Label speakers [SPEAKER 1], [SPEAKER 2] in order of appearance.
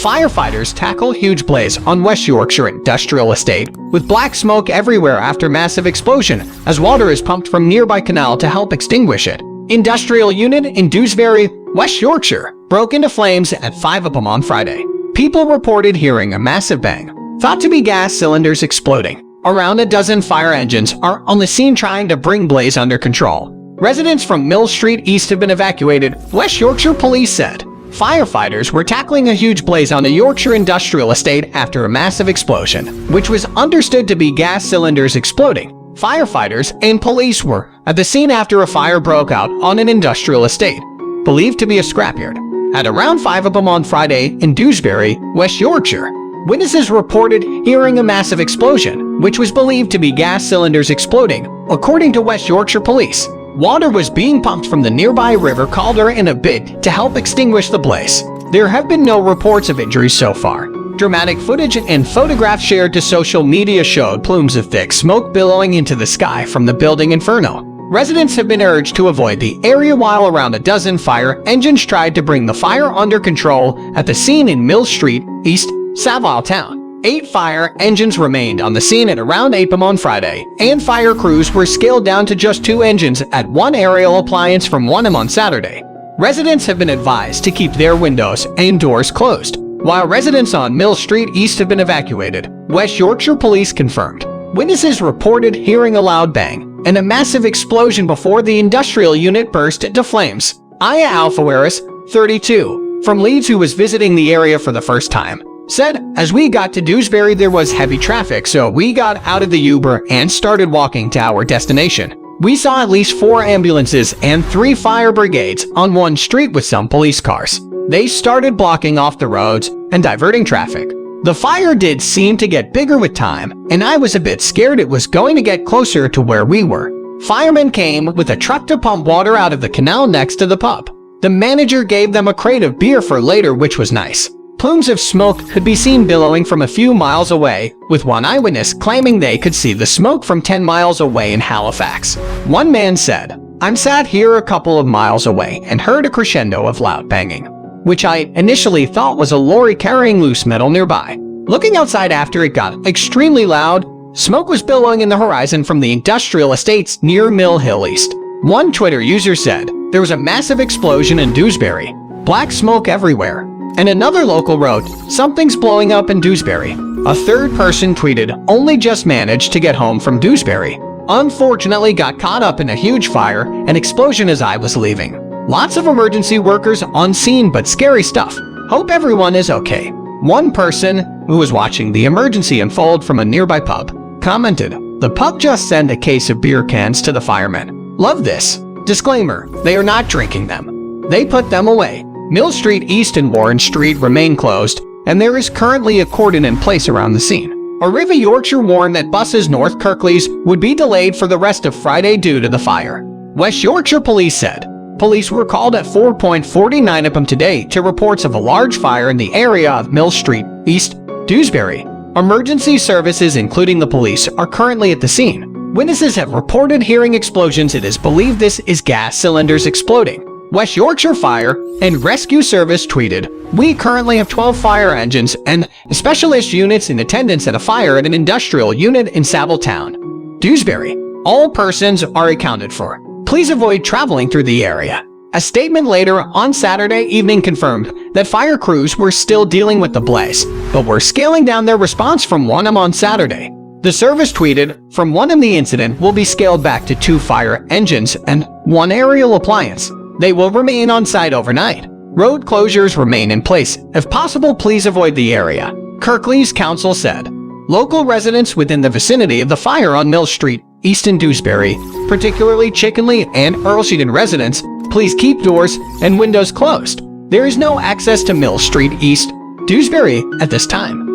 [SPEAKER 1] Firefighters tackle huge blaze on West Yorkshire industrial estate with black smoke everywhere after massive explosion as water is pumped from nearby canal to help extinguish it. Industrial unit in Dewsbury, West Yorkshire, broke into flames at 5 p.m. on Friday. People reported hearing a massive bang, thought to be gas cylinders exploding. Around a dozen fire engines are on the scene trying to bring blaze under control. Residents from Mill Street East have been evacuated, West Yorkshire Police said. Firefighters were tackling a huge blaze on a Yorkshire industrial estate after a massive explosion, which was understood to be gas cylinders exploding. Firefighters and police were at the scene after a fire broke out on an industrial estate, believed to be a scrapyard, at around 5 p.m. on Friday in Dewsbury, West Yorkshire. Witnesses reported hearing a massive explosion, which was believed to be gas cylinders exploding. According to West Yorkshire Police, water was being pumped from the nearby river Calder in a bid to help extinguish the blaze. There have been no reports of injuries so far. Dramatic footage and photographs shared to social media showed plumes of thick smoke billowing into the sky from the building inferno. Residents have been urged to avoid the area while around a dozen fire engines tried to bring the fire under control at the scene in Mill Street, East Savile Town. 8 fire engines remained on the scene at around 8 p.m. on Friday, and fire crews were scaled down to just 2 engines at one aerial appliance from 1 a.m. on Saturday. Residents have been advised to keep their windows and doors closed, while residents on Mill Street East have been evacuated, West Yorkshire Police confirmed. Witnesses reported hearing a loud bang and a massive explosion before the industrial unit burst into flames. Aya Alfawaris, 32, from Leeds, who was visiting the area for the first time, said, "As we got to Dewsbury there was heavy traffic, so we got out of the Uber and started walking to our destination. We saw at least 4 ambulances and 3 fire brigades on one street with some police cars. They started blocking off the roads and diverting traffic. The fire did seem to get bigger with time, and I was a bit scared it was going to get closer to where we were." Firemen came with a truck to pump water out of the canal next to the pub. The manager gave them a crate of beer for later, which was nice. Plumes of smoke could be seen billowing from a few miles away, with one eyewitness claiming they could see the smoke from 10 miles away in Halifax. One man said, "I'm sat here a couple of miles away and heard a crescendo of loud banging, which I initially thought was a lorry carrying loose metal nearby. Looking outside after it got extremely loud, smoke was billowing in the horizon from the industrial estates near Mill Hill East." One Twitter user said, "There was a massive explosion in Dewsbury. Black smoke everywhere." And another local wrote, "Something's blowing up in Dewsbury." A third person tweeted, "Only just managed to get home from Dewsbury. Unfortunately got caught up in a huge fire and explosion as I was leaving. Lots of emergency workers on scene, but scary stuff. Hope everyone is okay." One person, who was watching the emergency unfold from a nearby pub, commented, "The pub just sent a case of beer cans to the firemen. Love this. Disclaimer, they are not drinking them. They put them away." Mill Street East and Warren Street remain closed, and there is currently a cordon in place around the scene. Arriva Yorkshire warned that buses north Kirklees would be delayed for the rest of Friday due to the fire. West Yorkshire Police said. Police were called at 4:49 p.m. today to reports of a large fire in the area of Mill Street East, Dewsbury. Emergency services, including the police, are currently at the scene. Witnesses have reported hearing explosions. It is believed this is gas cylinders exploding. West Yorkshire Fire and Rescue Service tweeted, "We currently have 12 fire engines and specialist units in attendance at a fire at an industrial unit in Savile Town, Dewsbury. All persons are accounted for. Please avoid traveling through the area." A statement later on Saturday evening confirmed that fire crews were still dealing with the blaze, but were scaling down their response from 1 a.m. on Saturday. The service tweeted, "From 1 a.m. the incident will be scaled back to 2 fire engines and 1 aerial appliance. They will remain on site overnight. Road closures remain in place. If possible, please avoid the area," Kirklees Council said. Local residents within the vicinity of the fire on Mill Street East in Dewsbury, particularly Chickenley and Earlsheaton residents, please keep doors and windows closed. There is no access to Mill Street East, Dewsbury at this time.